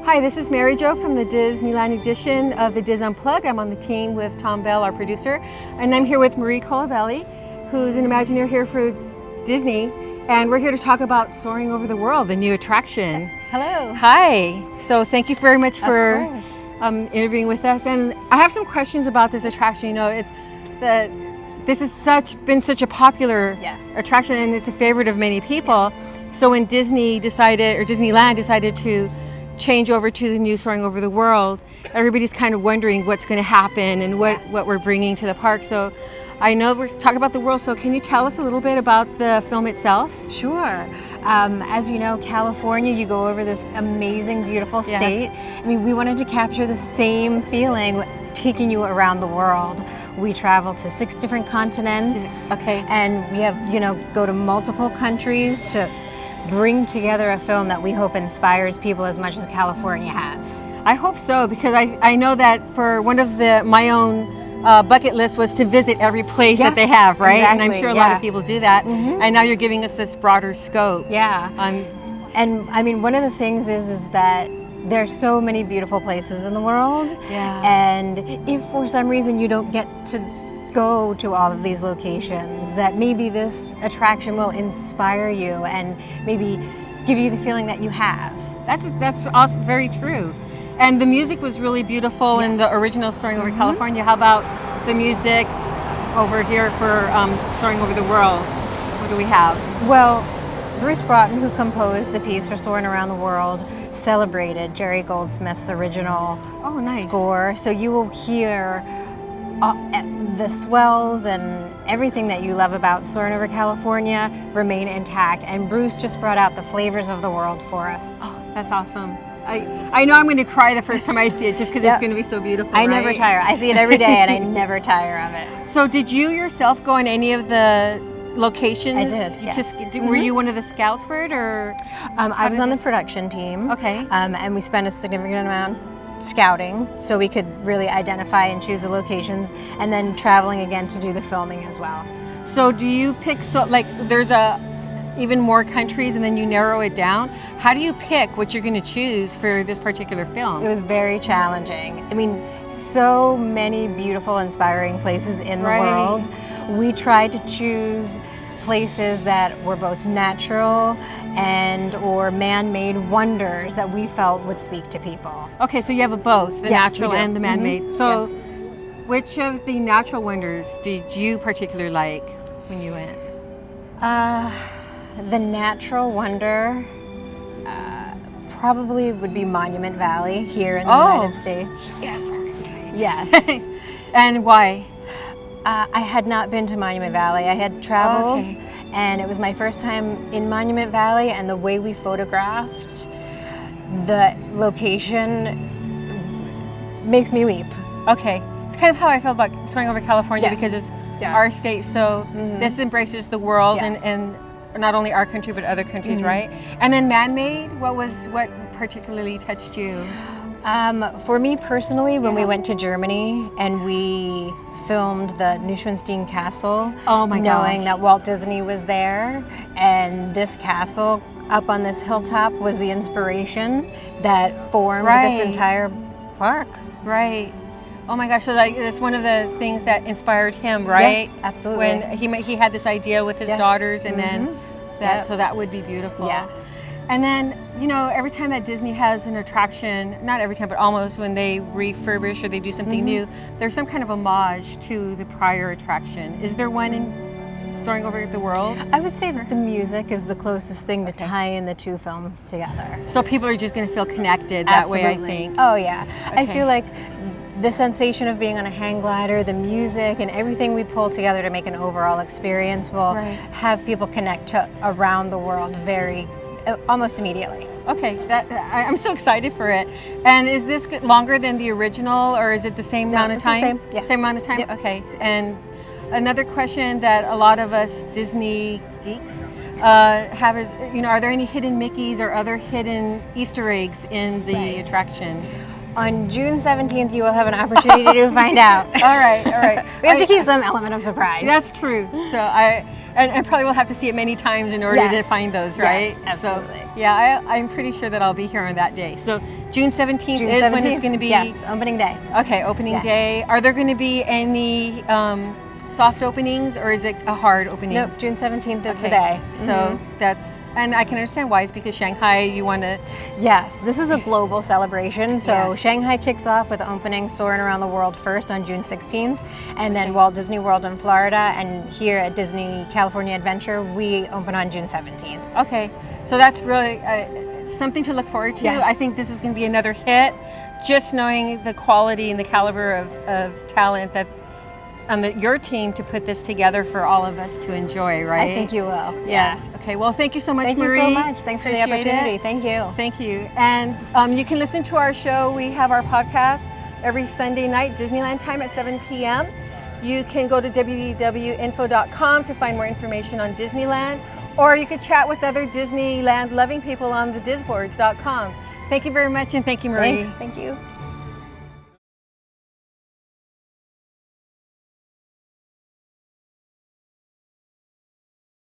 Hi, this is Mary Jo from the Disneyland Edition of the DIS Unplugged. I'm on the team with Tom Bell, our producer, and I'm here with Marie Colabelli, who's an Imagineer here for Disney, and we're here to talk about Soaring Over the World, the new attraction. Hello. Hi. So thank you very much for interviewing with us, and I have some questions about this attraction. You know, this has been such a popular attraction, and it's a favorite of many people. So when Disneyland decided to change over to the new Soaring Over the World, everybody's kind of wondering what's going to happen and what we're bringing to the park. So I know we're talking about the world, so can you tell us a little bit about the film itself? Sure. As you know, California, you go over this amazing, beautiful state. Yes. I mean, we wanted to capture the same feeling taking you around the world. We travel to 6 different continents. Okay. And we have, go to multiple countries to bring together a film that we hope inspires people as much as California has. I hope so, because I know that for one of my own bucket list was to visit every place that they have, right? Exactly, and I'm sure a lot of people do that. And now you're giving us this broader scope. Yeah. And I mean, one of the things is that there's so many beautiful places in the world. Yeah. And if for some reason you don't get to go to all of these locations, that maybe this attraction will inspire you and maybe give you the feeling that you have. That's also very true. And the music was really beautiful in the original Soaring Over California. How about the music over here for Soaring Over the World? What do we have? Well, Bruce Broughton, who composed the piece for Soarin' Around the World, celebrated Jerry Goldsmith's original score. So you will hear the swells and everything that you love about Soarin' Over California remain intact. And Bruce just brought out the flavors of the world for us. Oh, that's awesome. I know I'm going to cry the first time I see it, just because it's going to be so beautiful. I never tire. I see it every day, and I never tire of it. So did you yourself go on any of the locations? I did, yes. Were you one of the scouts for it, or? I was on the production team. Okay. And we spent a significant amount scouting, so we could really identify and choose the locations, and then traveling again to do the filming as well. So do you pick, there's even more countries and then you narrow it down? How do you pick what you're going to choose for this particular film? It was very challenging. I mean, so many beautiful, inspiring places in the world. We tried to choose places that were both natural and or man-made wonders that we felt would speak to people. Okay, so you have both, the natural and the man-made. So which of the natural wonders did you particularly like when you went? The natural wonder probably would be Monument Valley here in the United States. Yes. Yes. And why? I had not been to Monument Valley. I had traveled, and it was my first time in Monument Valley, and the way we photographed the location makes me weep. Okay. It's kind of how I felt about Soaring Over California, because it's our state, so this embraces the world and not only our country but other countries, right? And then man-made, what particularly touched you? For me personally, when we went to Germany and we filmed the Neuschwanstein Castle, knowing that Walt Disney was there, and this castle up on this hilltop was the inspiration that formed this entire park. Right. Oh my gosh, so it's one of the things that inspired him, right? Yes, absolutely. When he had this idea with his daughters, and then so that would be beautiful. Yes. And then, every time that Disney has an attraction, not every time, but almost, when they refurbish or they do something new, there's some kind of homage to the prior attraction. Is there one in Soaring Over the World? I would say that the music is the closest thing to tie in the two films together. So people are just going to feel connected that way, I think. Oh yeah. I feel like the sensation of being on a hang glider, the music, and everything we pull together to make an overall experience will have people connect to around the world almost immediately. Okay, I'm so excited for it. And is this longer than the original, or is it the same amount of time? The same, Same amount of time? Yep. Okay. And another question that a lot of us Disney geeks have is, are there any hidden Mickeys or other hidden Easter eggs in the attraction? On June 17th, you will have an opportunity to find out. All right. We have to keep some element of surprise. That's true. So I probably will have to see it many times in order to find those, right? Yes, absolutely. So, yeah, I'm pretty sure that I'll be here on that day. So June 17th is when it's going to be. Yes, opening day. Okay, opening day. Are there going to be any soft openings, or is it a hard opening? Nope, June 17th is the day. So that's, and I can understand why. It's because Shanghai, you want to. Yes, this is a global celebration. So Shanghai kicks off with opening Soarin' Around the World first on June 16th, and then Walt Disney World in Florida, and here at Disney California Adventure, we open on June 17th. Okay, so that's really something to look forward to. Yes. I think this is going to be another hit, just knowing the quality and the caliber of talent that your team to put this together for all of us to enjoy, right? I think you will. Yes. Yeah. Okay. Well, thank you so much, thank Marie. Thank you so much. Thanks for the opportunity. Thank you. Thank you. And you can listen to our show. We have our podcast every Sunday night, Disneyland time at 7 p.m. You can go to www.info.com to find more information on Disneyland, or you could chat with other Disneyland loving people on the disboards.com. Thank you very much, and thank you, Marie. Thanks. Thank you.